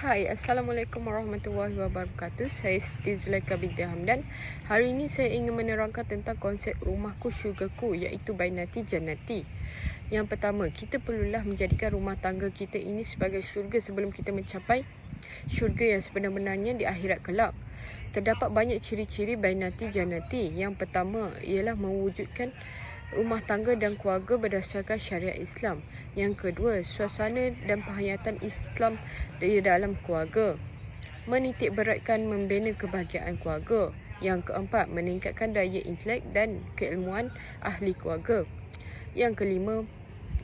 Hai, Assalamualaikum warahmatullahi wabarakatuh. Saya Siti Zulaikha binti Hamdan. Hari ini saya ingin menerangkan tentang konsep rumahku syurgaku, iaitu Bainati Jannati. Yang pertama, kita perlulah menjadikan rumah tangga kita ini sebagai syurga sebelum kita mencapai syurga yang sebenar-benarnya di akhirat kelak. Terdapat banyak ciri-ciri Bainati Jannati. Yang pertama ialah mewujudkan rumah tangga dan keluarga berdasarkan syariat Islam. Yang kedua, suasana dan penghayatan Islam di dalam keluarga. Menitik beratkan membina kebahagiaan keluarga. Yang keempat, meningkatkan daya intelek dan keilmuan ahli keluarga. Yang kelima,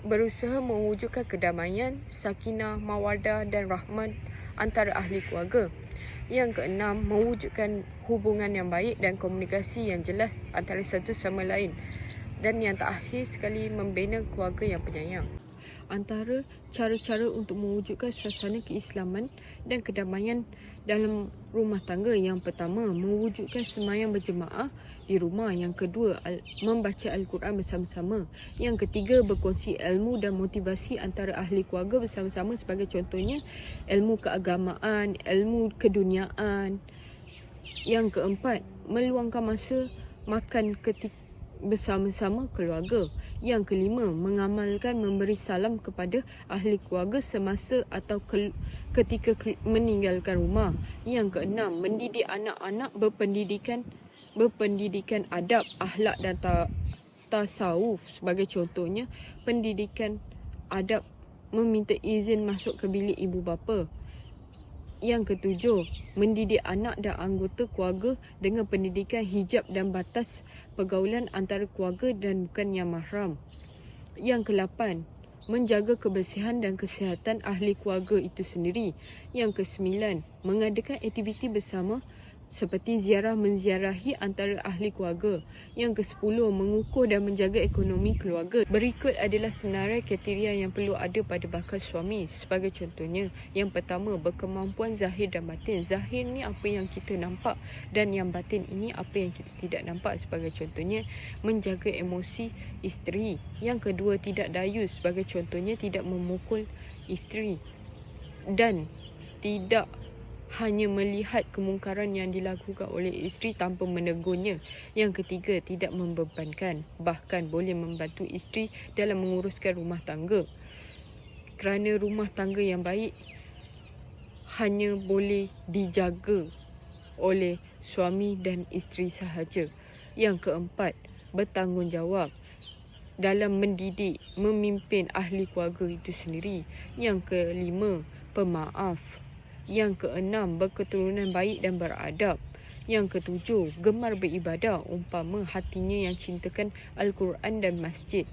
berusaha mewujudkan kedamaian, sakinah, mawaddah dan rahmat antara ahli keluarga. Yang keenam, mewujudkan hubungan yang baik dan komunikasi yang jelas antara satu sama lain. Dan yang terakhir sekali, membina keluarga yang penyayang. Antara cara-cara untuk mewujudkan suasana keislaman dan kedamaian dalam rumah tangga. Yang pertama, mewujudkan sembahyang berjemaah di rumah. Yang kedua, membaca Al-Quran bersama-sama. Yang ketiga, berkongsi ilmu dan motivasi antara ahli keluarga bersama-sama, sebagai contohnya ilmu keagamaan, ilmu keduniaan. Yang keempat, meluangkan masa makan bersama-sama keluarga. Yang kelima, mengamalkan memberi salam kepada ahli keluarga semasa atau ketika meninggalkan rumah. Yang keenam, mendidik anak-anak berpendidikan adab, akhlak dan tasawuf. Sebagai contohnya, pendidikan adab meminta izin masuk ke bilik ibu bapa. Yang ketujuh, mendidik anak dan anggota keluarga dengan pendidikan hijab dan batas pergaulan antara keluarga dan bukan yang mahram. Yang kelapan, menjaga kebersihan dan kesihatan ahli keluarga itu sendiri. Yang kesembilan, mengadakan aktiviti bersama seperti menziarahi antara ahli keluarga. Yang ke-10, mengukuh dan menjaga ekonomi keluarga. Berikut adalah senarai kriteria yang perlu ada pada bakal suami. Sebagai contohnya, yang pertama, berkemampuan zahir dan batin. Zahir ni apa yang kita nampak, dan yang batin ini apa yang kita tidak nampak. Sebagai contohnya, menjaga emosi isteri. Yang kedua, tidak dayus. Sebagai contohnya, tidak memukul isteri dan tidak hanya melihat kemungkaran yang dilakukan oleh isteri tanpa menegurnya. Yang ketiga, tidak membebankan, bahkan boleh membantu isteri dalam menguruskan rumah tangga. Kerana rumah tangga yang baik hanya boleh dijaga oleh suami dan isteri sahaja. Yang keempat, bertanggungjawab dalam mendidik, memimpin ahli keluarga itu sendiri. Yang kelima, pemaaf. Yang keenam, berketurunan baik dan beradab. Yang ketujuh, gemar beribadah, umpama hatinya yang cintakan Al-Quran dan masjid.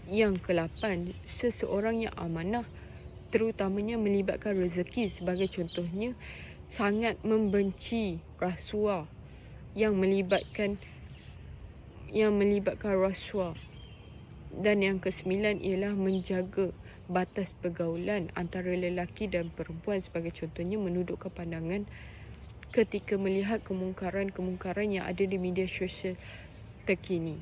Yang kelapan, seseorang yang amanah, terutamanya melibatkan rezeki. Sebagai contohnya, sangat membenci rasuah, yang melibatkan rasuah. Dan yang kesembilan ialah menjaga batas pergaulan antara lelaki dan perempuan. Sebagai contohnya, menundukkan pandangan ketika melihat kemungkaran-kemungkaran yang ada di media sosial terkini.